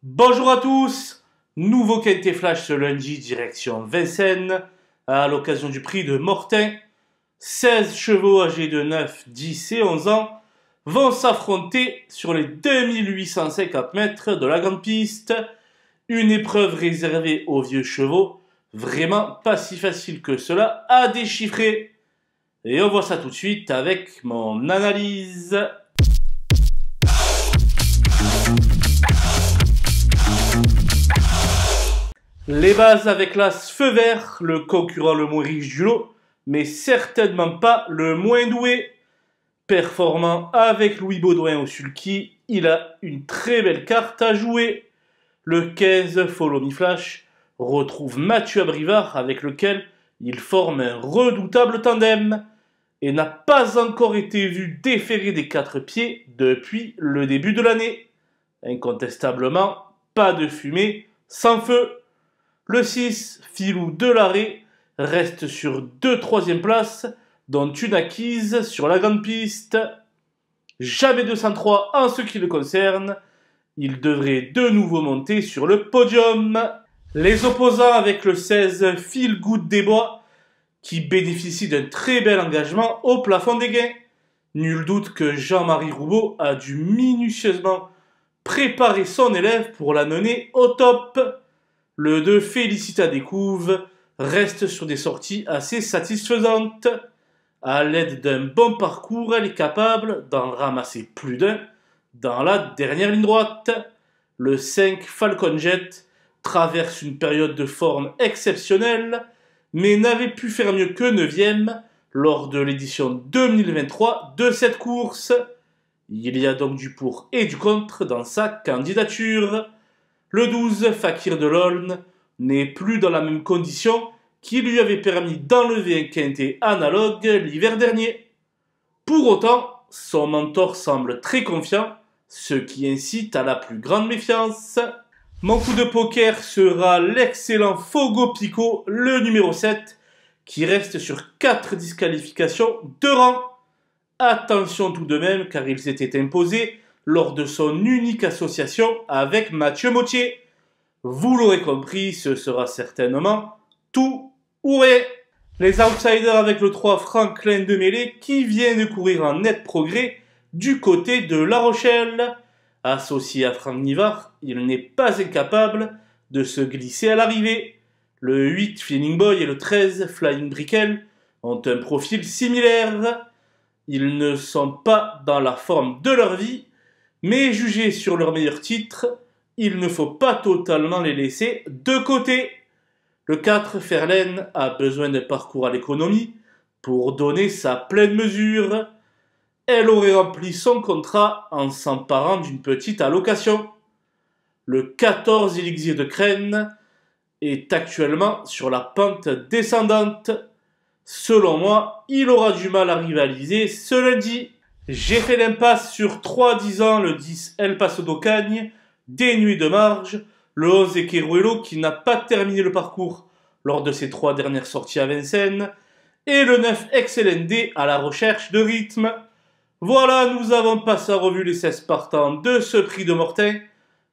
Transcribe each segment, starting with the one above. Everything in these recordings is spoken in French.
Bonjour à tous, nouveau quintet flash ce lundi direction Vincennes à l'occasion du prix de Mortain. 16 chevaux âgés de 9, 10 et 11 ans vont s'affronter sur les 2850 mètres de la grande piste. Une épreuve réservée aux vieux chevaux, vraiment pas si facile que cela à déchiffrer. Et on voit ça tout de suite avec mon analyse. Les bases avec l'as feu vert, le concurrent le moins riche du lot, mais certainement pas le moins doué. Performant avec Louis Baudouin au sulky, il a une très belle carte à jouer. Le 15 Follow Me Flash retrouve Mathieu Abrivard avec lequel il forme un redoutable tandem et n'a pas encore été vu déférer des 4 pieds depuis le début de l'année. Incontestablement, pas de fumée sans feu. Le 6, Filou Delarrey, reste sur 2 troisième places, dont une acquise sur la grande piste. Jamais 203 en ce qui le concerne, il devrait de nouveau monter sur le podium. Les opposants avec le 16, Feel Good des Bois, qui bénéficie d'un très bel engagement au plafond des gains. Nul doute que Jean-Marie Roubaud a dû minutieusement préparer son élève pour l'amener au top. Le 2 Félicita Découve reste sur des sorties assez satisfaisantes. À l'aide d'un bon parcours, elle est capable d'en ramasser plus d'un dans la dernière ligne droite. Le 5 Falcon Jet traverse une période de forme exceptionnelle, mais n'avait pu faire mieux que 9e lors de l'édition 2023 de cette course. Il y a donc du pour et du contre dans sa candidature. Le 12, Fakir de l'Aulne, n'est plus dans la même condition qui lui avait permis d'enlever un quintet analogue l'hiver dernier. Pour autant, son mentor semble très confiant, ce qui incite à la plus grande méfiance. Mon coup de poker sera l'excellent Fogo Pico, le numéro 7, qui reste sur 4 disqualifications de rang. Attention tout de même car il s'était imposé lors de son unique association avec Mathieu Mottier. Vous l'aurez compris, ce sera certainement tout ou rien. Les outsiders avec le 3 Franklin de Mêlée qui vient de courir en net progrès du côté de La Rochelle. Associé à Franck Nivard, il n'est pas incapable de se glisser à l'arrivée. Le 8 Feeling Boy et le 13 Flying Brickell ont un profil similaire. Ils ne sont pas dans la forme de leur vie, mais jugés sur leur meilleur titre, il ne faut pas totalement les laisser de côté. Le 4, Ferlaine, a besoin d'un parcours à l'économie pour donner sa pleine mesure. Elle aurait rempli son contrat en s'emparant d'une petite allocation. Le 14, Élixir de Crène, est actuellement sur la pente descendante. Selon moi, il aura du mal à rivaliser ce lundi. J'ai fait l'impasse sur 3-10 ans, le 10 El Paso d'Ocagne, dénué de marge, le 11 Ekeruelo qui n'a pas terminé le parcours lors de ses 3 dernières sorties à Vincennes, et le 9 XLND à la recherche de rythme. Voilà, nous avons passé en revue les 16 partants de ce prix de Mortain.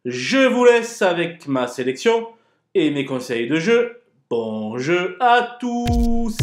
Je vous laisse avec ma sélection et mes conseils de jeu. Bon jeu à tous!